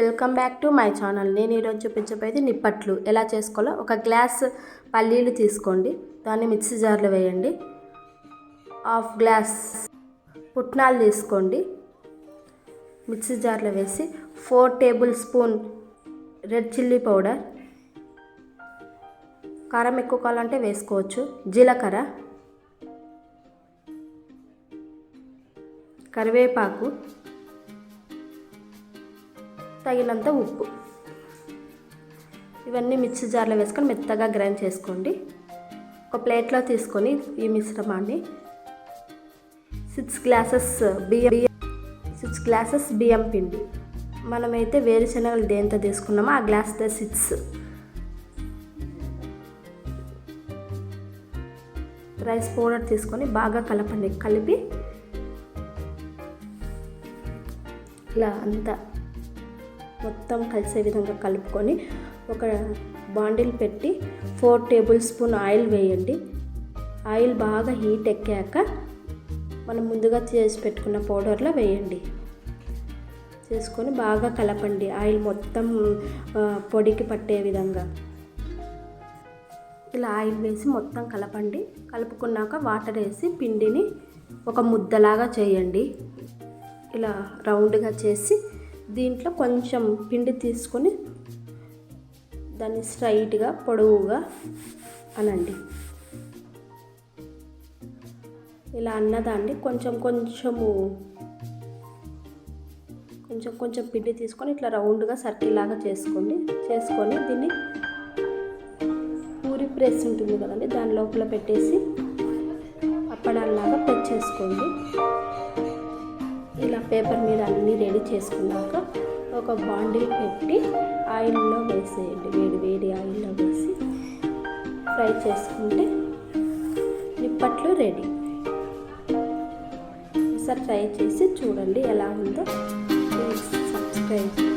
Welcome back to my channel. నేను ఈరోజు చూపించబోయేది నిప్పట్లు ఎలా చేసుకోవాలో. ఒక గ్లాస్ పల్లీలు తీసుకోండి, దాన్ని మిక్సీ జార్లో వేయండి. హాఫ్ గ్లాస్ పుట్నాలు తీసుకోండి, మిక్సీ జార్లో వేసి 4 table spoon red chilli powder, కారం ఎక్కువ కావాలంటే వేసుకోవచ్చు, జీలకర్ర, కరివేపాకు, తగినంత ఉప్పు, ఇవన్నీ మిక్సీ జార్లో వేసుకొని మెత్తగా గ్రైండ్ చేసుకోండి. ఒక ప్లేట్లో తీసుకొని ఈ మిశ్రమాన్ని 6 గ్లాసెస్ బియ్యం పిండి, మనమైతే వేరుశనగలు దేంతో తీసుకున్నామో ఆ గ్లాస్తో 6 రైస్ పౌడర్ తీసుకొని బాగా కలపండి. కలిపి ఇలా అంతా మొత్తం కలిసే విధంగా కలుపుకొని ఒక బాండిల్ పెట్టి 4 టేబుల్ స్పూన్ ఆయిల్ వేయండి. ఆయిల్ బాగా హీట్ ఎక్కాక మనం ముందుగా చేసి పెట్టుకున్న పౌడర్లో వేయండి. చేసుకొని బాగా కలపండి, ఆయిల్ మొత్తం పొడికి పట్టే విధంగా. ఇలా ఆయిల్ వేసి మొత్తం కలపండి. కలుపుకున్నాక వాటర్ వేసి పిండిని ఒక ముద్దలాగా చేయండి. ఇలా రౌండ్గా చేసి దీంట్లో కొంచెం పిండి తీసుకొని దాన్ని స్ట్రైట్గా పొడవుగా అనండి. ఇలా అన్నదాన్ని కొంచెం పిండి తీసుకొని ఇట్లా రౌండ్గా సర్కిల్ లాగా చేసుకొని దీన్ని పూరి ప్రెస్ ఉంటుంది కదండి, దాని లోపల పెట్టేసి అప్పడాలాగా ప్రెస్ చేసుకోండి. ఇలా పేపర్ మీద అన్నీ రెడీ చేసుకున్నాక ఒక బాండిల్ పెట్టి ఆయిల్లో వేసేయండి. వేడి ఆయిల్లో వేసి ఫ్రై చేసుకుంటే నిప్పట్లు రెడీ. ఒకసారి ట్రై చేసి చూడండి ఎలా ఉందో. Please subscribe.